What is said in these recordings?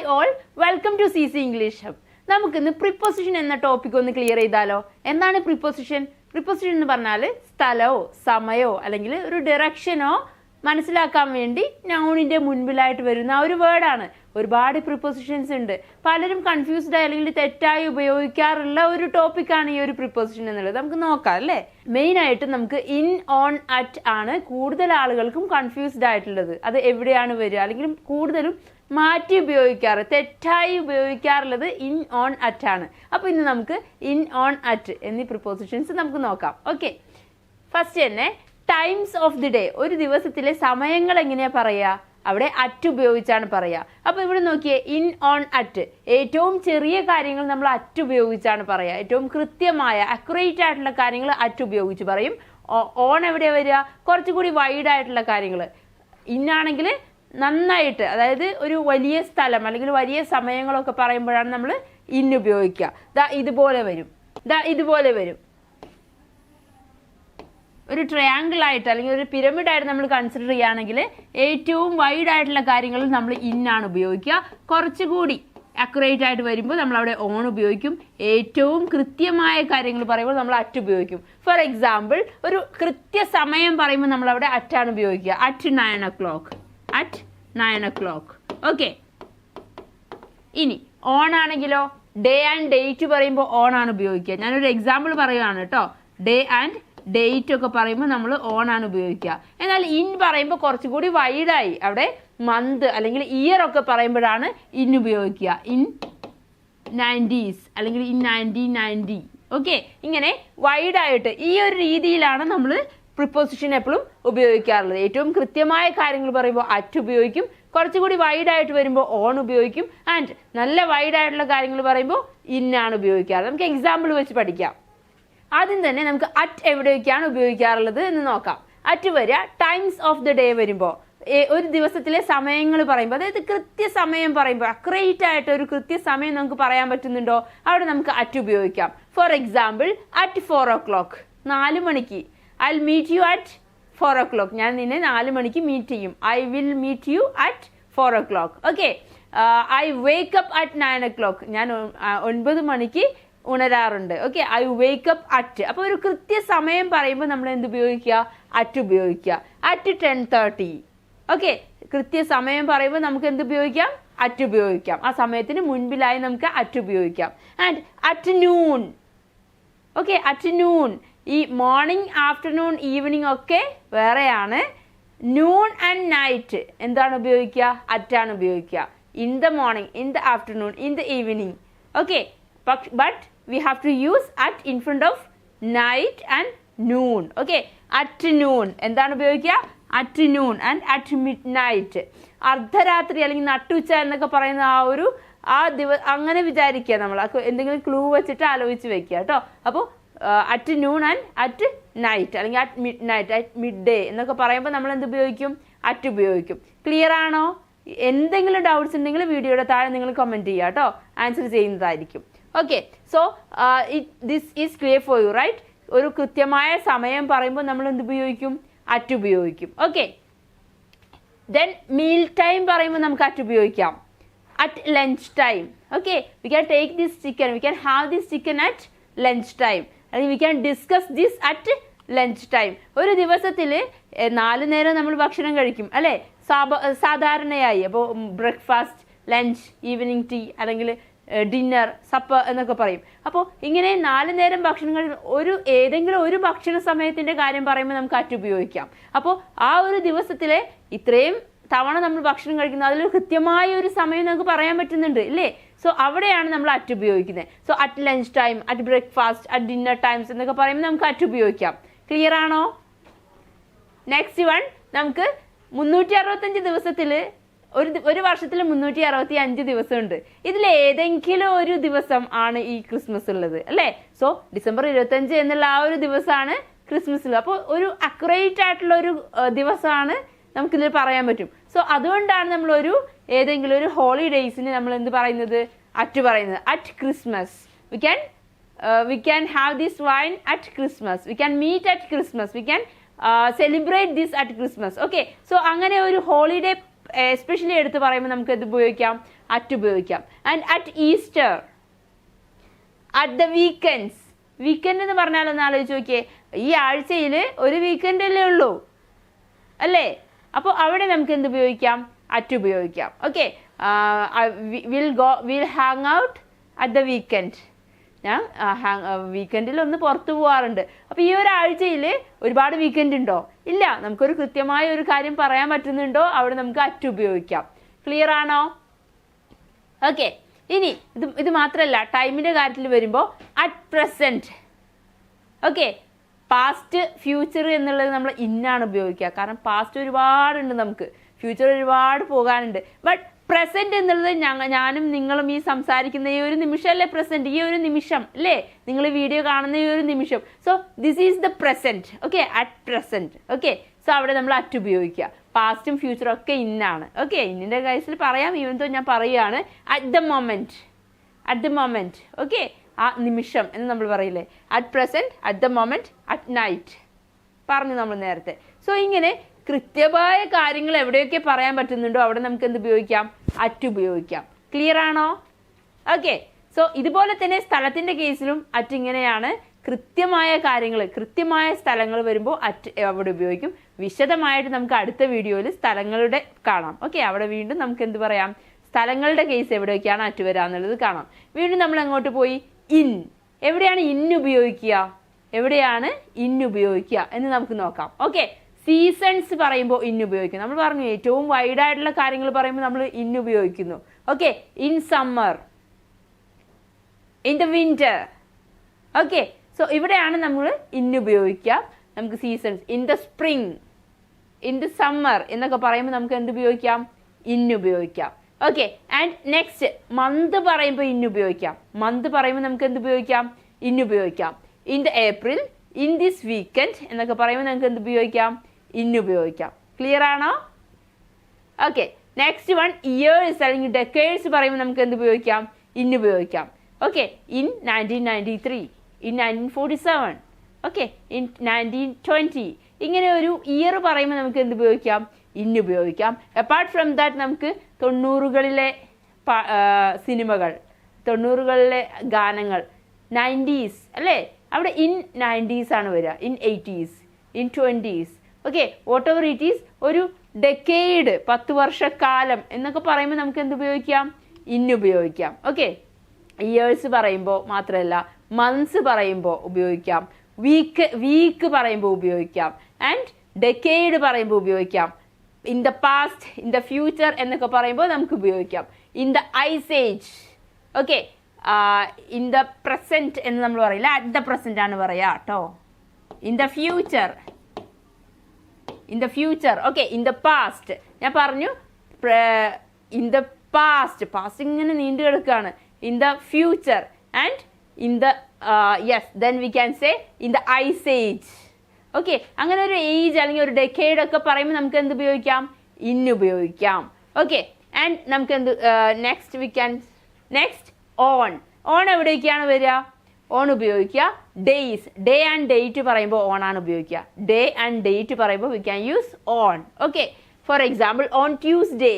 all, welcome to CC English Hub. നമുക്കിന്ന് preposition എന്ന topic ഒന്ന് ക്ലിയർ ചെയ്താലോ. എന്താണ് പ്രിപ്പോസിഷൻ? പ്രിപ്പോസിഷൻ എന്ന് പറഞ്ഞാൽ സ്ഥലമോ സമയമോ അല്ലെങ്കിൽ ഒരു ഡയറക്ഷനോ മനസ്സിലാക്കാൻ വേണ്ടി നൗണിന്റെ മുൻപിലായിട്ട് വരുന്ന ഒരു വേർഡാണ്. ഒരുപാട് പ്രിപ്പോസിഷൻസ് ഉണ്ട്. പലരും കൺഫ്യൂസ്ഡ് ആയി അല്ലെങ്കിൽ തെറ്റായി ഉപയോഗിക്കാറുള്ള ഒരു ടോപ്പിക്കാണ് ഈ ഒരു പ്രിപ്പോസിഷൻ എന്നുള്ളത്. നമുക്ക് നോക്കാം അല്ലേ. മെയിൻ ആയിട്ട് നമുക്ക് ഇൻ, ഓൺ, അറ്റ് ആണ് കൂടുതൽ ആളുകൾക്കും കൺഫ്യൂസ്ഡ് ആയിട്ടുള്ളത്. അത് എവിടെയാണ് വരിക, അല്ലെങ്കിൽ കൂടുതലും മാറ്റി ഉപയോഗിക്കാറ്, തെറ്റായി ഉപയോഗിക്കാറുള്ളത് ഇൻ, ഓൺ, അറ്റ് ആണ്. അപ്പോൾ ഇന്ന് നമുക്ക് ഇൻ, ഓൺ, അറ്റ് എന്നീ പ്രിപ്പോസിഷൻസ് നമുക്ക് നോക്കാം. ഓക്കെ, ഫസ്റ്റ് തന്നെ ടൈംസ് ഓഫ് ദി ഡേ. ഒരു ദിവസത്തിലെ സമയങ്ങൾ എങ്ങനെയാ പറയുക? അവിടെ അറ്റ് ഉപയോഗിച്ചാണ് പറയുക. അപ്പോൾ ഇവിടെ നോക്കിയേ, ഇൻ, ഓൺ, അറ്റ്. ഏറ്റവും ചെറിയ കാര്യങ്ങൾ നമ്മൾ അറ്റ് ഉപയോഗിച്ചാണ് പറയുക. ഏറ്റവും കൃത്യമായ അക്യുറേറ്റ് ആയിട്ടുള്ള കാര്യങ്ങൾ അറ്റ് ഉപയോഗിച്ച് പറയും. ഓൺ എവിടെ വരിക? കുറച്ചുകൂടി വൈഡ് ആയിട്ടുള്ള കാര്യങ്ങൾ. ഇന്നാണെങ്കിൽ നന്നായിട്ട്, അതായത് ഒരു വലിയ സ്ഥലം അല്ലെങ്കിൽ വലിയ സമയങ്ങളൊക്കെ പറയുമ്പോഴാണ് നമ്മൾ ഇൻ ഉപയോഗിക്കുക. ഇതുപോലെ വരും, ഇതുപോലെ വരും. ഒരു ട്രയാങ്കിൾ ആയിട്ട് അല്ലെങ്കിൽ ഒരു പിരമിഡ് ആയിട്ട് നമ്മൾ കൺസിഡർ ചെയ്യുകയാണെങ്കിൽ ഏറ്റവും വൈഡ് ആയിട്ടുള്ള കാര്യങ്ങൾ നമ്മൾ ഇന്നാണ് ഉപയോഗിക്കുക. കുറച്ചുകൂടി അക്യുറേറ്റ് ആയിട്ട് വരുമ്പോൾ നമ്മൾ അവിടെ ഓൺ ഉപയോഗിക്കും. ഏറ്റവും കൃത്യമായ കാര്യങ്ങൾ പറയുമ്പോൾ നമ്മൾ അറ്റ് ഉപയോഗിക്കും. ഫോർ എക്സാമ്പിൾ, ഒരു കൃത്യസമയം പറയുമ്പോൾ നമ്മൾ അവിടെ അറ്റാണ് ഉപയോഗിക്കുക. At 9 o'clock, at 9 o'clock. Okay, ഇനി ഓൺ ആണെങ്കിലോ ഡേ ആൻഡ് ഡേറ്റ് പറയുമ്പോൾ ഓൺ ആണ് ഉപയോഗിക്കുക. ഞാനൊരു എക്സാമ്പിൾ പറയുകയാണ് കേട്ടോ. ഡേ ആൻഡ് ഡേറ്റ് ഒക്കെ പറയുമ്പോൾ നമ്മൾ ഓൺ ആണ് ഉപയോഗിക്കുക. എന്നാൽ ഇൻ പറയുമ്പോൾ കുറച്ചുകൂടി വൈഡായി, അവിടെ മന്ത് അല്ലെങ്കിൽ ഇയർ ഒക്കെ പറയുമ്പോഴാണ് ഇൻ ഉപയോഗിക്കുക. ഇൻ 90s അല്ലെങ്കിൽ ഇൻ 1990. ഓക്കെ, ഇങ്ങനെ വൈഡായിട്ട് ഈ ഒരു രീതിയിലാണ് നമ്മൾ പ്രിപ്പോസിഷൻ എപ്പോഴും ഉപയോഗിക്കാറുള്ളത്. ഏറ്റവും കൃത്യമായ കാര്യങ്ങൾ പറയുമ്പോൾ അറ്റ് ഉപയോഗിക്കും. കുറച്ചുകൂടി വൈഡായിട്ട് വരുമ്പോൾ ഓൺ ഉപയോഗിക്കും. ആൻഡ് നല്ല വൈഡായിട്ടുള്ള കാര്യങ്ങൾ പറയുമ്പോൾ ഇന്നാണ് ഉപയോഗിക്കാറ്. നമുക്ക് എക്സാമ്പിൾ വെച്ച് പഠിക്കാം. ആദ്യം തന്നെ നമുക്ക് അറ്റ് എവിടെയൊക്കെയാണ് ഉപയോഗിക്കാറുള്ളത് എന്ന് നോക്കാം. അറ്റ് വരിക ടൈംസ് ഓഫ് ദി ഡേ വരുമ്പോൾ, ഒരു ദിവസത്തിലെ സമയങ്ങൾ പറയുമ്പോൾ, അതായത് കൃത്യസമയം പറയുമ്പോൾ, അക്യുറേറ്റ് ആയിട്ട് ഒരു കൃത്യസമയം നമുക്ക് പറയാൻ പറ്റുന്നുണ്ടോ, അവിടെ നമുക്ക് അറ്റ് ഉപയോഗിക്കാം. ഫോർ എക്സാമ്പിൾ, അറ്റ് 4 o'clock, 4 മണിക്ക്. I will meet you at 4 o'clock. ഞാൻ നിന്നെ 4 മണിക്ക് മീറ്റ് ചെയ്യും. I will meet you at 4 o'clock. Okay, I wake up at 9 o'clock. ഞാൻ 9 മണിക്ക് ഉണരാറുണ്ട്. Okay, I wake up at. അപ്പോൾ ഒരു കൃത്യസമയം പറയുമ്പോൾ നമ്മൾ എന്ത് ഉപയോഗിക്കുക? അറ്റ് ഉപയോഗിക്കുക. അറ്റ് 10:30. ഓക്കെ, കൃത്യസമയം പറയുമ്പോൾ നമുക്ക് എന്ത് ഉപയോഗിക്കാം? അറ്റ് ഉപയോഗിക്കാം. ആ സമയത്തിന് മുൻപിലായി നമുക്ക് അറ്റ് ഉപയോഗിക്കാം. And at noon. Okay, at noon. ഈ മോർണിംഗ്, ആഫ്റ്റർനൂൺ, ഈവനിങ് ഒക്കെ വേറെയാണ്. നൂൺ ആൻഡ് നൈറ്റ് എന്താണ് ഉപയോഗിക്കുക? അറ്റാണ് ഉപയോഗിക്കുക. In the morning, in the afternoon, in the evening. Okay, but we have to use at in front of night and noon. Okay, at noon എന്താണ് ഉപയോഗിക്കുക? at noon and at midnight. അർദ്ധരാത്രി അല്ലെങ്കിൽ നട്ടുച്ച എന്നൊക്കെ പറയുന്ന അങ്ങനെ വിചാരിക്കുക. നമ്മൾ എന്തെങ്കിലും ക്ലൂ വെച്ചിട്ട് ആലോചിച്ച് വെക്കുക കേട്ടോ. അപ്പോൾ at noon and at night അല്ലെങ്കിൽ at midnight, at midday എന്നൊക്കെ പറയുമ്പോൾ നമ്മൾ എന്ത് ഉപയോഗിക്കും? അറ്റ് ഉപയോഗിക്കും. ക്ലിയർ ആണോ? എന്തെങ്കിലും ഡൗട്ട്സ് ഉണ്ടെങ്കിൽ വീഡിയോയുടെ താഴെ നിങ്ങൾ കമൻറ്റ് ചെയ്യുക കേട്ടോ. ആൻസർ ചെയ്യുന്നതായിരിക്കും. Okay, so this is clear for you, right? ഒരു കൃത്യമായ സമയം പറയുമ്പോൾ നമ്മൾ എന്ത് ഉപയോഗിക്കും? അറ്റ് ഉപയോഗിക്കും. ഓക്കെ, ദെൻ മീൽ ടൈം പറയുമ്പോൾ നമുക്ക് അറ്റ് ഉപയോഗിക്കാം. At lunch time. Okay, we can take this chicken, we can have this chicken at lunch time, അല്ലെങ്കിൽ we can discuss this at lunch time. ഒരു ദിവസത്തിൽ 4 നേരം നമ്മൾ ഭക്ഷണം കഴിക്കും അല്ലേ, സാധാരണയായി. അപ്പോൾ ബ്രേക്ക്ഫാസ്റ്റ്, ലഞ്ച്, ഈവനിങ് ടീ അല്ലെങ്കിൽ ഡിന്നർ, സപ്പർ എന്നൊക്കെ പറയും. അപ്പോൾ ഇങ്ങനെ 4 നേരം ഭക്ഷണം കഴിക്കുന്ന ഏതെങ്കിലും ഒരു ഭക്ഷണ സമയത്തിൻ്റെ കാര്യം പറയുമ്പോൾ നമുക്ക് അറ്റ് ഉപയോഗിക്കാം. അപ്പോൾ ആ ഒരു ദിവസത്തിലെ ഇത്രയും തവണ നമ്മൾ ഭക്ഷണം കഴിക്കുന്നത്, അതിലൊരു കൃത്യമായ ഒരു സമയം നമുക്ക് പറയാൻ പറ്റുന്നുണ്ട് ഇല്ലേ? സോ അവിടെയാണ് നമ്മൾ അറ്റ് ഉപയോഗിക്കുന്നത്. So at lunch time, at breakfast, at dinner times എന്നൊക്കെ പറയുമ്പോൾ നമുക്ക് അറ്റ് ഉപയോഗിക്കാം. ക്ലിയർ ആണോ? നെക്സ്റ്റ് വൺ, നമുക്ക് 365 ദിവസത്തിൽ ഒരു വർഷത്തിൽ 365 ദിവസമുണ്ട്. ഇതിൽ ഏതെങ്കിലും ഒരു ദിവസം ആണ് ഈ ക്രിസ്മസ് ഉള്ളത് അല്ലേ? സോ ഡിസംബർ 25 എന്നുള്ള ആ ഒരു ദിവസമാണ് ക്രിസ്മസ് ഉള്ളത്. അപ്പോൾ ഒരു അക്യുറേറ്റ് ആയിട്ടുള്ള ഒരു ദിവസമാണ് നമുക്കിതിൽ പറയാൻ പറ്റും. സോ അതുകൊണ്ടാണ് നമ്മൾ ഏതെങ്കിലും ഒരു ഹോളിഡേയ്സിന് നമ്മൾ എന്ത് പറയുന്നത്? അറ്റ് പറയുന്നത്. At Christmas we can have this wine at Christmas, we can meet at Christmas, we can celebrate this at Christmas. Okay, so അങ്ങനെ ഒരു ഹോളിഡേ എസ്പെഷ്യലി എടുത്ത് പറയുമ്പോൾ നമുക്ക് ഇത് ഉപയോഗിക്കാം. അറ്റ് ഉപയോഗിക്കാം. And at Easter, at the weekends. Weekend എന്ന് പറഞ്ഞാൽ ഒന്ന് ആലോചിച്ച് നോക്കിയേ, ഈ ആഴ്ചയിൽ ഒരു വീക്കെൻഡ് അല്ലേ ഉള്ളൂ അല്ലേ? അപ്പോൾ അവിടെ നമുക്ക് എന്ത് ഉപയോഗിക്കാം? അറ്റ് ഉപയോഗിക്കാം. Okay, will hang out at the weekend. ഞാൻ വീക്കെൻഡിൽ ഒന്ന് പുറത്തു പോകാറുണ്ട്. അപ്പോൾ ഈ ഒരാഴ്ചയിൽ ഒരുപാട് വീക്കെൻഡ് ഉണ്ടോ? ഇല്ല. നമുക്കൊരു കൃത്യമായ ഒരു കാര്യം പറയാൻ പറ്റുന്നുണ്ടോ? അവിടെ നമുക്ക് അറ്റ് ഉപയോഗിക്കാം. ക്ലിയർ ആണോ? ഓക്കെ, ഇനി ഇത് മാത്രമല്ല, ടൈമിൻ്റെ കാര്യത്തിൽ വരുമ്പോൾ at present. Okay, past future എന്നുള്ളത് നമ്മൾ ഇന്നാണ് ഉപയോഗിക്കുക. കാരണം പാസ്റ്റ് ഒരുപാടുണ്ട്, നമുക്ക് ഫ്യൂച്ചർ ഒരുപാട് പോകാനുണ്ട്. ബട്ട് പ്രസൻറ്റ് എന്നുള്ളത് ഞാനും നിങ്ങളും ഈ സംസാരിക്കുന്ന ഈ ഒരു നിമിഷമല്ലേ പ്രസൻറ്റ്, ഈ ഒരു നിമിഷം അല്ലേ, നിങ്ങൾ ഈ വീഡിയോ കാണുന്ന ഈ ഒരു നിമിഷം. So this is the present. Okay, at present. Okay, so അവിടെ നമ്മൾ അറ്റ് ഉപയോഗിക്കുക. പാസ്റ്റും ഫ്യൂച്ചറും ഒക്കെ ഇന്നാണ്. ഓക്കെ, ഇന്നിൻ്റെ കേസിൽ പറയാം, ഈവൻ തോ ഞാൻ പറയുകയാണ് at the moment. At the moment. Okay, ആ നിമിഷം എന്ന് നമ്മൾ പറയില്ലേ, at present, at the moment, at night പറഞ്ഞു നമ്മൾ നേരത്തെ. സോ ഇങ്ങനെ കൃത്യമായ കാര്യങ്ങൾ എവിടെയൊക്കെ പറയാൻ പറ്റുന്നുണ്ടോ അവിടെ നമുക്ക് എന്ത് ഉപയോഗിക്കാം? അറ്റ് ഉപയോഗിക്കാം. ക്ലിയർ ആണോ? ഓക്കെ, സോ ഇതുപോലെ തന്നെ സ്ഥലത്തിൻ്റെ കേസിലും അറ്റ് ഇങ്ങനെയാണ്. കൃത്യമായ കാര്യങ്ങൾ, കൃത്യമായ സ്ഥലങ്ങൾ വരുമ്പോൾ അറ്റ് അവിടെ ഉപയോഗിക്കും. വിശദമായിട്ട് നമുക്ക് അടുത്ത വീഡിയോയിൽ സ്ഥലങ്ങളുടെ കാണാം. ഓക്കെ, അവിടെ വീണ്ടും നമുക്ക് എന്ത് പറയാം? സ്ഥലങ്ങളുടെ കേസ് എവിടെയൊക്കെയാണ് അറ്റ് വരാന്നുള്ളത് കാണാം. വീണ്ടും നമ്മൾ അങ്ങോട്ട് പോയി ഇൻ. എവിടെയാണ് ഇൻ ഉപയോഗിക്കുക? എവിടെയാണ് ഇൻ ഉപയോഗിക്കുക എന്ന് നമുക്ക് നോക്കാം. ഓക്കെ, സീസൺസ് പറയുമ്പോൾ ഇൻ ഉപയോഗിക്കും. നമ്മൾ പറഞ്ഞു ഏറ്റവും വൈഡ് ആയിട്ടുള്ള കാര്യങ്ങൾ പറയുമ്പോൾ നമ്മൾ ഇൻ ഉപയോഗിക്കുന്നു. Okay, in summer, in the winter. Okay, so ഇവിടെയാണ് നമ്മൾ ഇൻ ഉപയോഗിക്കുക. നമുക്ക് seasons, in the spring, in the summer എന്നൊക്കെ പറയുമ്പോൾ നമുക്ക് എന്ത് ഉപയോഗിക്കാം? ഇൻ ഉപയോഗിക്കാം. ഓക്കെ, ആൻഡ് നെക്സ്റ്റ് മന്ത് പറയുമ്പോൾ ഇൻ ഉപയോഗിക്കാം. മന്ത് പറയുമ്പോൾ നമുക്ക് എന്ത് ഉപയോഗിക്കാം? ഇൻ ഉപയോഗിക്കാം. In the April, in this weekend എന്നൊക്കെ പറയുമ്പോൾ നമുക്ക് എന്ത് ഉപയോഗിക്കാം? ഇൻ ഉപയോഗിക്കാം. ക്ലിയർ ആണോ? ഓക്കെ, നെക്സ്റ്റ് വൺ ഇയേഴ്സ് അല്ലെങ്കിൽ ഡെക്കേഡ്സ് പറയുമ്പോൾ നമുക്ക് എന്ത് ഉപയോഗിക്കാം? ഇൻ ഉപയോഗിക്കാം. Okay, in 1993, in 1947, okay, in 1920. ഇങ്ങനെ ഒരു ഇയർ പറയുമ്പോൾ നമുക്ക് എന്ത് ഉപയോഗിക്കാം? ഇൻ ഉപയോഗിക്കാം. അപ്പാർട്ട് ഫ്രം ദാറ്റ് നമുക്ക് 90കളിലെ സിനിമകൾ, 90കളിലെ ഗാനങ്ങൾ, 90s അല്ലേ, അവിടെ ഇൻ 90s ആണ് വരിക, in 80s, in 20s. Okay, what ever it is, ഒരു ഡെക്കേഡ്, 10 വർഷക്കാലം എന്നൊക്കെ പറയുമ്പോൾ നമുക്ക് എന്ത് ഉപയോഗിക്കാം? ഇൻ ഉപയോഗിക്കാം. ഓക്കെ, ഇയേഴ്സ് പറയുമ്പോൾ മാത്രമല്ല, മന്ത്സ് പറയുമ്പോൾ ഉപയോഗിക്കാം, വീക്ക് പറയുമ്പോൾ ഉപയോഗിക്കാം, ആൻഡ് ഡെക്കേഡ് പറയുമ്പോൾ ഉപയോഗിക്കാം, in the past, in the future എന്നൊക്കെ പറയുമ്പോൾ നമുക്ക് ഉപയോഗിക്കാം. In the ice age. Okay, in the present എന്ന് നമ്മൾ പറയില്ല, അറ്റ് ദ പ്രസൻറ്റ് ആണ് പറയുക കേട്ടോ. In the future, in the future. Okay, in the past ഞാൻ പറഞ്ഞു, ഇൻ ദ പാസ്റ്റ് ഇങ്ങനെ നീണ്ടു കിടക്കുകയാണ്. In the future and in the yes, then we can say in the ice age. Okay, അങ്ങനെ ഒരു ഏജ് അല്ലെങ്കിൽ ഒരു ഡെക്കേഡ് ഒക്കെ പറയുമ്പോൾ നമുക്ക് എന്ത് ഉപയോഗിക്കാം? ഇൻ ഉപയോഗിക്കാം. ഓക്കെ, ആൻഡ് നമുക്ക് എന്ത് next we can, next on. On എവിടേക്കാണ് വരിക? ഓൺ ഉപയോഗിക്കുക. ഡേയ്സ്, ഡേ ആൻഡ് ഡേറ്റ് പറയുമ്പോൾ ഓൺ ആണ് ഉപയോഗിക്കുക. ഡേ ആൻഡ് ഡേറ്റ് പറയുമ്പോൾ we can use on. Okay, for example on Tuesday.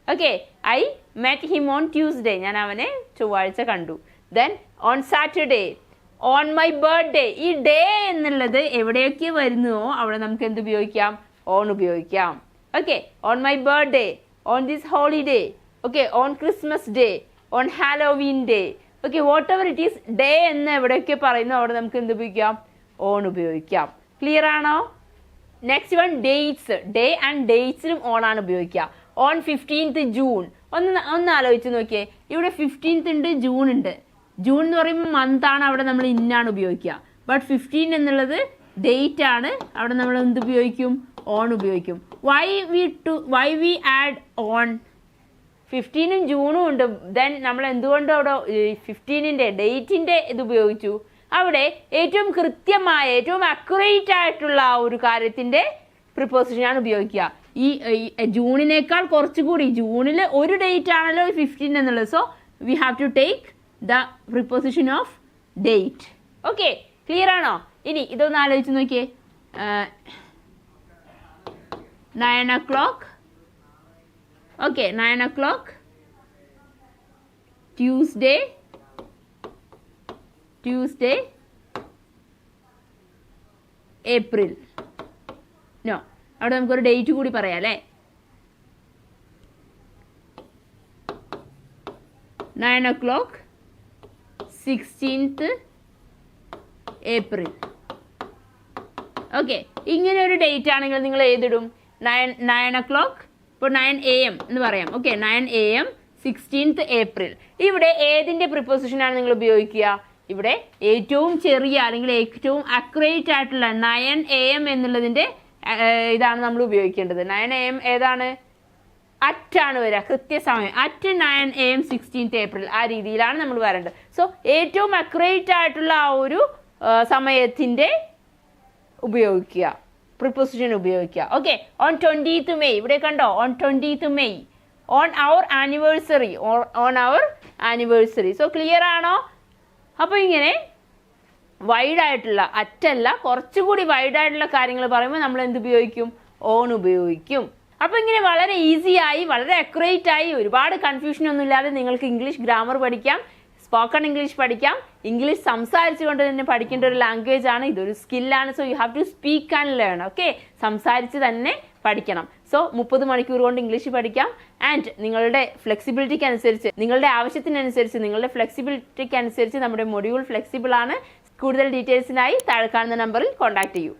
Okay, I met him on Tuesday, ഞാൻ അവനെ ചൊവ്വാഴ്ച കണ്ടു. Then on Saturday, on my birthday. ഈ ഡേ എന്നുള്ളത് എവിടെയൊക്കെ വരുന്നുവോ അവിടെ നമുക്ക് എന്ത് ഉപയോഗിക്കാം? ഓൺ ഉപയോഗിക്കാം. Okay, on my birthday, on this holiday. Okay, on Christmas day, on Halloween day. Okay, what ever it is, day എന്ന് എവിടെയൊക്കെ പറയുന്നു അവിടെ നമുക്ക് എന്ത് ഉപയോഗിക്കാം? ഓൺ ഉപയോഗിക്കാം. ക്ലിയർ ആണോ? Next one dates. Day and ഡേറ്റ്സിലും ഓൺ ആണ് ഉപയോഗിക്കുക. On 15th June. ഒന്ന് ആലോചിച്ച് നോക്കിയേ, ഇവിടെ 15th ഉണ്ട്, ജൂൺ ഉണ്ട്. ജൂൺ എന്ന് പറയുമ്പോൾ മന്ത് ആണ്, അവിടെ നമ്മൾ ഇന്നാണ് ഉപയോഗിക്കുക. ബട്ട് 15 എന്നുള്ളത് ഡേറ്റ് ആണ്, അവിടെ നമ്മൾ എന്ത് ഉപയോഗിക്കും? ഓൺ ഉപയോഗിക്കും. Why we add on? 15ഉം ജൂണും ഉണ്ട്, ദെൻ നമ്മൾ എന്തുകൊണ്ട് അവിടെ 15ൻ്റെ ഡേറ്റിൻ്റെ ഇത് ഉപയോഗിച്ചു? അവിടെ ഏറ്റവും കൃത്യമായ, ഏറ്റവും അക്യുറേറ്റ് ആയിട്ടുള്ള ആ ഒരു കാര്യത്തിൻ്റെ പ്രിപ്പോസിഷനാണ് ഉപയോഗിക്കുക. ഈ ജൂണിനേക്കാൾ കുറച്ചുകൂടി, ജൂണിൽ ഒരു ഡേറ്റ് ആണല്ലോ 15 എന്നുള്ളത്. So we have to take the preposition of date. Okay, clear ആണോ? ഇനി ഇതൊന്ന് ആലോചിച്ച് നോക്കിയേ. 9 o'clock. Okay, 9 o'clock, Tuesday, April. No, അവിടെ നമുക്കൊരു ഡേറ്റ് കൂടി പറയാം അല്ലേ. 9 o'clock 16th ഏപ്രിൽ. ഓക്കെ, ഇങ്ങനെ ഒരു ഡേറ്റ് ആണെങ്കിൽ നിങ്ങൾ ഏതിടും? 9 o'clock, ഇപ്പോൾ 9 AM എന്ന് പറയാം. Okay, 9 AM 16th April. ഇവിടെ ഏതിൻ്റെ പ്രിപ്പോസിഷനാണ് നിങ്ങൾ ഉപയോഗിക്കുക? ഇവിടെ ഏറ്റവും ചെറിയ അല്ലെങ്കിൽ ഏറ്റവും അക്യുറേറ്റ് ആയിട്ടുള്ള 9 AM എന്നുള്ളതിൻ്റെ ഇതാണ് നമ്മൾ ഉപയോഗിക്കേണ്ടത്. 9 AM ഏതാണ്? അറ്റാണ് വരിക, കൃത്യസമയം. അറ്റ് 9 AM 16th ഏപ്രിൽ, ആ രീതിയിലാണ് നമ്മൾ വരേണ്ടത്. സോ ഏറ്റവും അക്യുറേറ്റ് ആയിട്ടുള്ള ആ ഒരു സമയത്തിൻ്റെ ഉപയോഗിക്കുക, പ്രിപ്പോസിഷൻ ഉപയോഗിക്കുക. ഓക്കെ, ഓൺ 20th May, ഇവിടെ കണ്ടോ, on 20th May, on our anniversary, on our anniversary. So clear ആണോ? അപ്പോൾ ഇങ്ങനെ വൈഡായിട്ടുള്ള, അറ്റല്ല കുറച്ചുകൂടി വൈഡായിട്ടുള്ള കാര്യങ്ങൾ പറയുമ്പോൾ നമ്മൾ എന്ത് ഉപയോഗിക്കും? ഓൺ ഉപയോഗിക്കും. അപ്പോൾ ഇങ്ങനെ വളരെ ഈസിയായി, വളരെ അക്യുറേറ്റ് ആയി, ഒരുപാട് കൺഫ്യൂഷനൊന്നും ഇല്ലാതെ നിങ്ങൾക്ക് ഇംഗ്ലീഷ് ഗ്രാമർ പഠിക്കാം, സ്പോക്കൺ ഇംഗ്ലീഷ് പഠിക്കാം. ഇംഗ്ലീഷ് സംസാരിച്ചുകൊണ്ട് തന്നെ പഠിക്കേണ്ട ഒരു ലാംഗ്വേജ് ആണ്, ഇതൊരു സ്കില്ലാണ്. So you have to speak and learn. Okay, സംസാരിച്ച് തന്നെ പഠിക്കണം. സോ 30 മണിക്കൂർ കൊണ്ട് ഇംഗ്ലീഷ് പഠിക്കാം. ആൻഡ് നിങ്ങളുടെ ഫ്ലെക്സിബിലിറ്റിക്ക് അനുസരിച്ച്, നിങ്ങളുടെ ആവശ്യത്തിനനുസരിച്ച്, നിങ്ങളുടെ ഫ്ലെക്സിബിലിറ്റിക്ക് അനുസരിച്ച് നമ്മുടെ മൊഡ്യൂൾ ഫ്ലെക്സിബിൾ ആണ്. കൂടുതൽ ഡീറ്റെയിൽസിനായി താഴെ കാണുന്ന നമ്പറിൽ കോൺടാക്ട് ചെയ്യൂ.